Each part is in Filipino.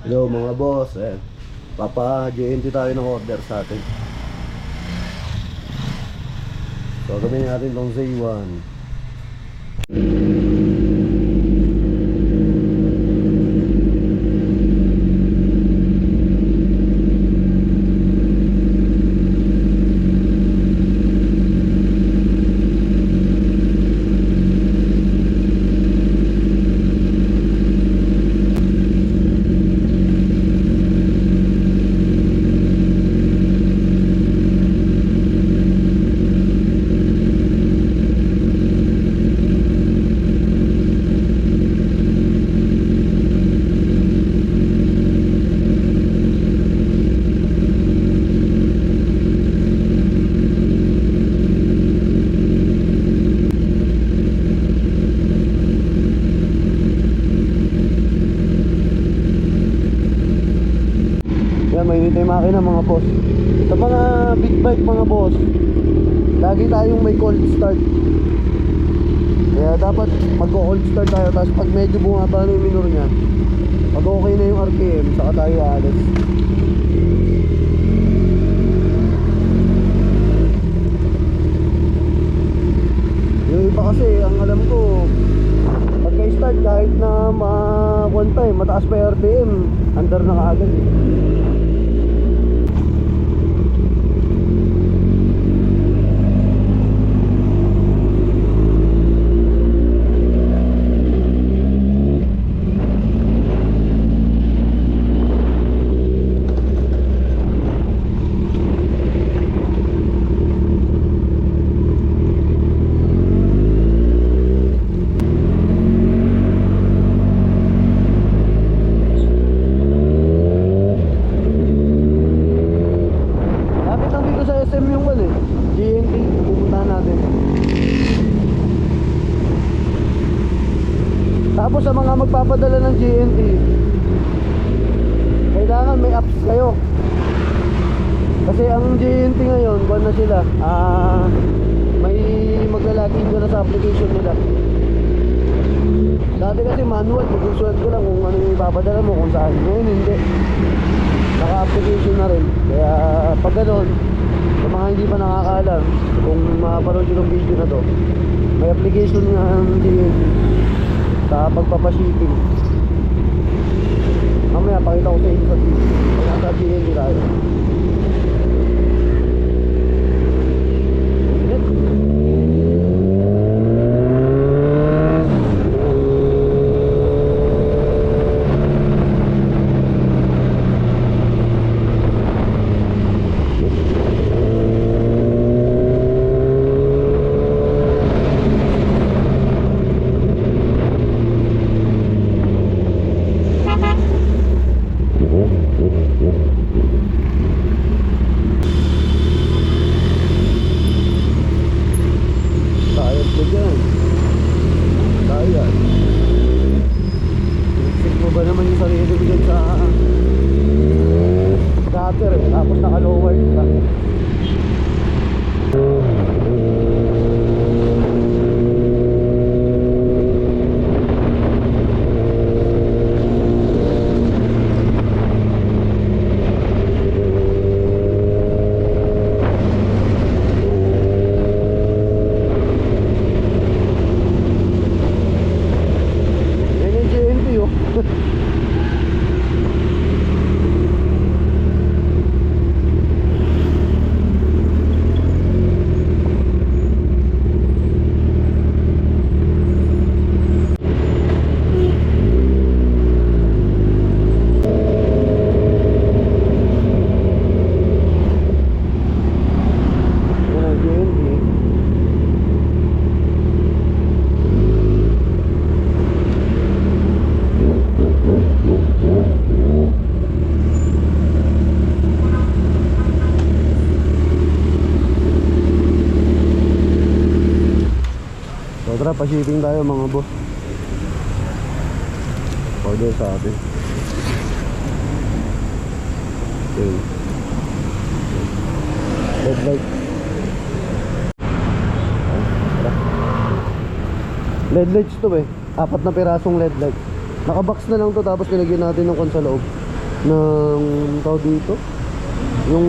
Hello mga boss, Papa JNT tayo ng order sa atin. So gawin natin tong Z1. Yan, mainit yung makina mga boss. Sa mga big bike mga boss, lagi tayong may cold start. Kaya dapat mag-cold start tayo. Tapos pag medyo bumaba na yung minor nya, pag okay na yung RPM, saka tayo aalis. Yung iba kasi, ang alam ko, pagka-start kahit na one time, mataas pa yung RPM, under na kaagad eh. Tapos sa mga magpapadala ng GNT, kailangan may apps kayo. Kasi ang GNT ngayon, kung na sila, may maglalagin ko na sa application nila. Dati kasi manual, pagkusulat ko lang kung ano yung ipapadala mo, kung saan. Ngayon hindi, naka-application na rin. Kaya pag gano'n, sa mga hindi pa nakakaalam, kung mapanood yung video na to, may application ng GNT sa pagpapashipping. Mamaya pakita ko sa inyo sa video pag nasa GNT tayo. Tapos naka-lower ka. Yan yung GNT oh. Tara, pa-shipping tayo mga boss. Order sa atin. Okay. Red light. LED lights to eh. 4 na pirasong LED light. Nakabox na lang to, tapos nilagyan natin ng kon sa loob. ng tao dito, yung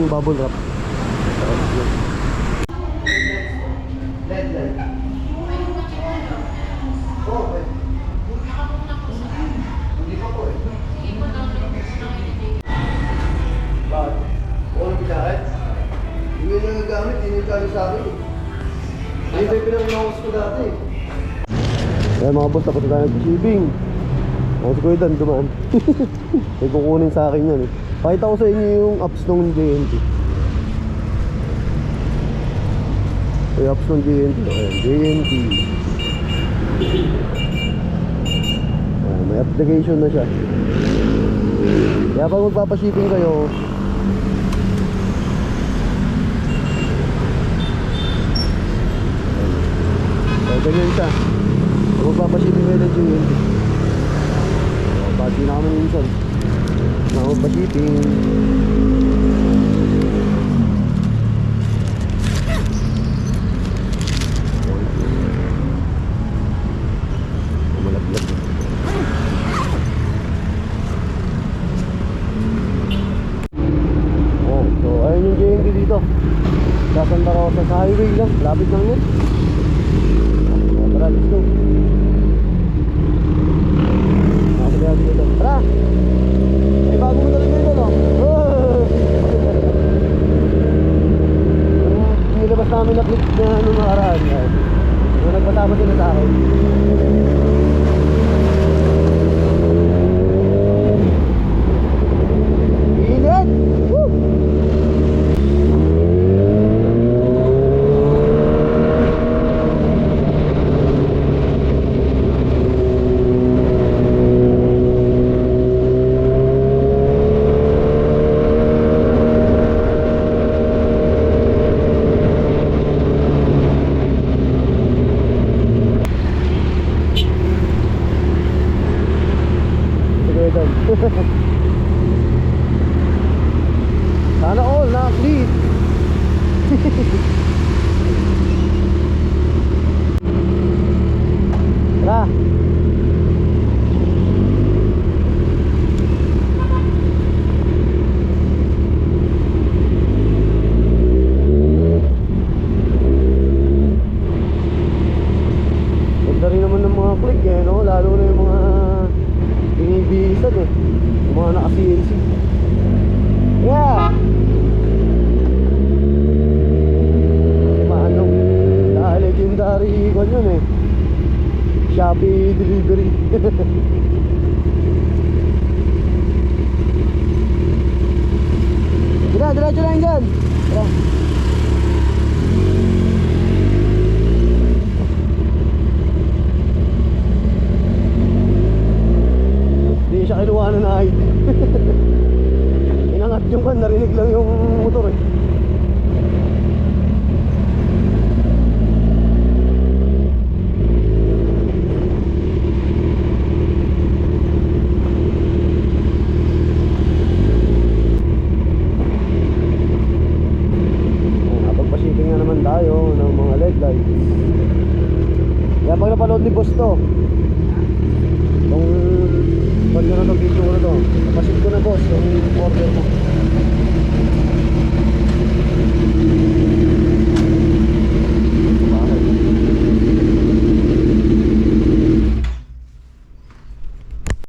bubble wrap. Hindi na nagagamit, hindi nagagamit sa akin. Hindi ba yung pinang-inawas ko dati? Kaya mga boss, tapos na tayo nag-shipping. Ako si Kuya Dan, dumaan. May kukunin sa akin yan eh. Pakita ko sa inyo yung apps ng JNT. Yung apps ng JNT. Ayan, JNT. Ayan, may application na siya. Kaya pag magpapashipping kayo, ganyan siya. Kung magpapashipping kayo ng JNT, pati na kami minsan na magpashipping. Malaglag. Oh, so ayun yung JNT dito sa Santa Rosa, sa highway lang, lapit lang yun. Tara, let's go. Nakasagayag dito. Tara! May bago mo talaga dito, no? Yung nilabas namin na clip na nung nakaraan yan. Yung nagpasama sila sa akin. Init! Woo! Sana all na-clip. Tara. Ganda rin naman ng mga click eh, no? Lalo na yung mga binibisan eh, yung mga naka-CNC. Yeah! Manong legendary ikon yun eh, Shopee delivery. Tira, diretso lang dyan. Tira. Hindi siya kinuha na ID. Inangat yung kan, narinig lang yung motor eh. Napagpa-shipping na naman tayo ng mga LED lights. Kaya pag napanood ni boss to, kung pag na itong video ko na to, napaship ko na boss yung order mo.